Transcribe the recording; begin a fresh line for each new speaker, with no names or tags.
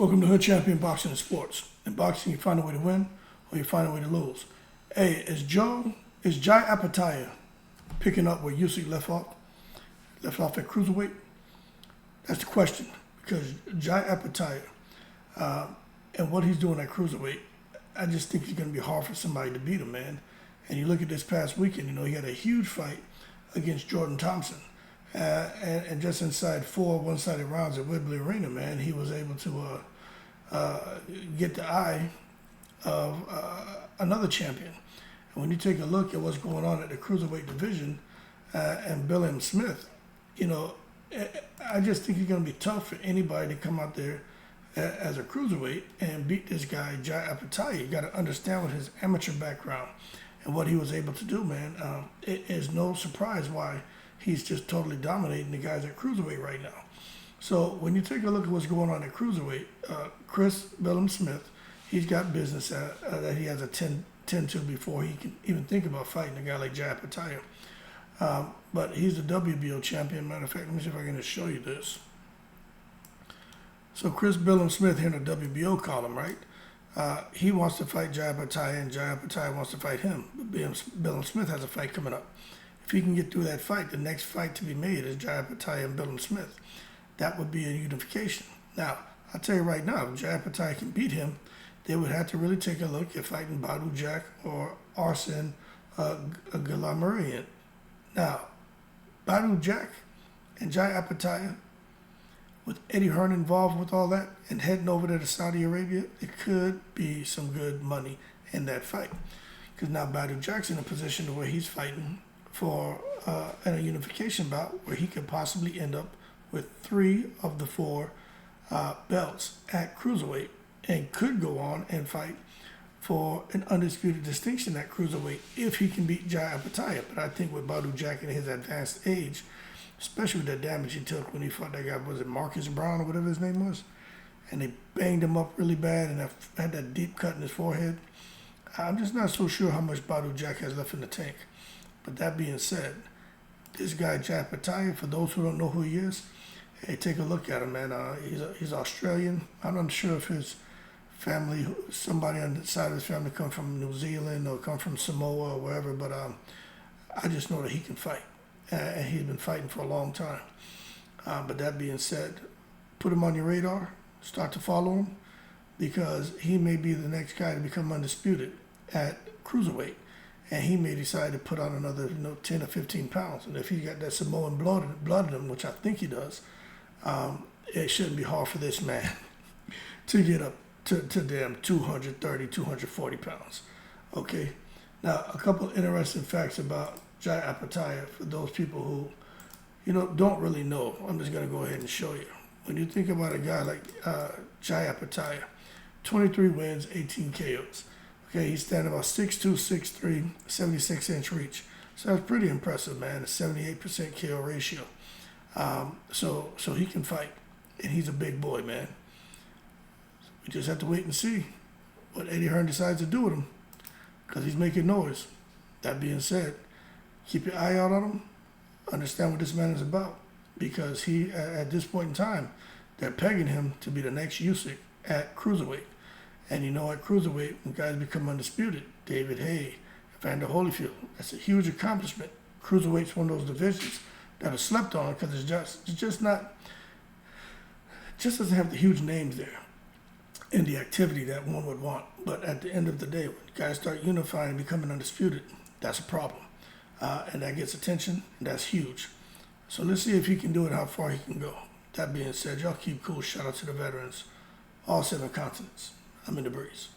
Welcome to Hood Champion Boxing and Sports. In boxing, you find a way to win or you find a way to lose. Hey, is Jai Opetaia picking up where Usyk left off at Cruiserweight? That's the question, because Jai Opetaia and what he's doing at Cruiserweight, I just think it's going to be hard for somebody to beat him, man. And you look at this past weekend, he had a huge fight against Jordan Thompson. And just inside 4 one-sided rounds at Wembley Arena, man, he was able to get the eye of another champion. And when you take a look at what's going on at the Cruiserweight division and Billy Smith, I just think it's going to be tough for anybody to come out there as a Cruiserweight and beat this guy, Jai Opetaia. You got to understand what his amateur background and what he was able to do, man. It is no surprise why he's just totally dominating the guys at Cruiserweight right now. So when you take a look at what's going on at Cruiserweight, Chris Billum Smith, he's got business that he has a 10 to before he can even think about fighting a guy like Jai Opetaia. But he's the WBO champion. Matter of fact, let me see if I can just show you this. So Chris Billum Smith here in the WBO column, right? He wants to fight Jai Opetaia, and Jai Opetaia wants to fight him. But Billum Smith has a fight coming up. If he can get through that fight, the next fight to be made is Jai Opetaia and Billum Smith. That would be a unification. Now, I'll tell you right now, if Jai Opetaia can beat him, they would have to really take a look at fighting Badou Jack or Arsene Galamarian. Now, Badou Jack and Jai Opetaia, with Eddie Hearn involved with all that and heading over there to Saudi Arabia, it could be some good money in that fight. Because now Badou Jack's in a position where he's fighting for a unification bout where he could possibly end up with 3 of the 4 belts at Cruiserweight and could go on and fight for an undisputed distinction at Cruiserweight if he can beat Jai Opetaia. But I think with Badou Jack in his advanced age, especially with the damage he took when he fought that guy, was it Marcus Brown or whatever his name was? And they banged him up really bad and had that deep cut in his forehead. I'm just not so sure how much Badou Jack has left in the tank. But that being said, this guy, Jai Opetaia, for those who don't know who he is, hey, take a look at him, man. He's Australian. I'm not sure if his family, somebody on the side of his family come from New Zealand or come from Samoa or wherever, but I just know that he can fight. And he's been fighting for a long time. But that being said, put him on your radar, start to follow him, because he may be the next guy to become undisputed at Cruiserweight. And he may decide to put on another 10 or 15 pounds. And if he's got that Samoan blood in him, which I think he does, it shouldn't be hard for this man to get up to damn 230, 240 pounds. Okay? Now, a couple interesting facts about Jai Opetaia for those people who, don't really know. I'm just going to go ahead and show you. When you think about a guy like Jai Opetaia, 23 wins, 18 KOs. Okay, he's standing about 6'2", 6'3", 76-inch reach. So that's pretty impressive, man. A 78% KO ratio. So he can fight, and he's a big boy, man. We just have to wait and see what Eddie Hearn decides to do with him, because he's making noise. That being said, keep your eye out on him. Understand what this man is about, because he, at this point in time, they're pegging him to be the next Usyk at Cruiserweight. And at Cruiserweight, when guys become undisputed, David Haye, Evander Holyfield, that's a huge accomplishment. Cruiserweight's one of those divisions that are slept on because it just doesn't have the huge names there and the activity that one would want. But at the end of the day, when guys start unifying and becoming undisputed, that's a problem. And that gets attention, and that's huge. So let's see if he can do it, how far he can go. That being said, y'all keep cool. Shout out to the veterans, all 7 continents. I'm in the breeze.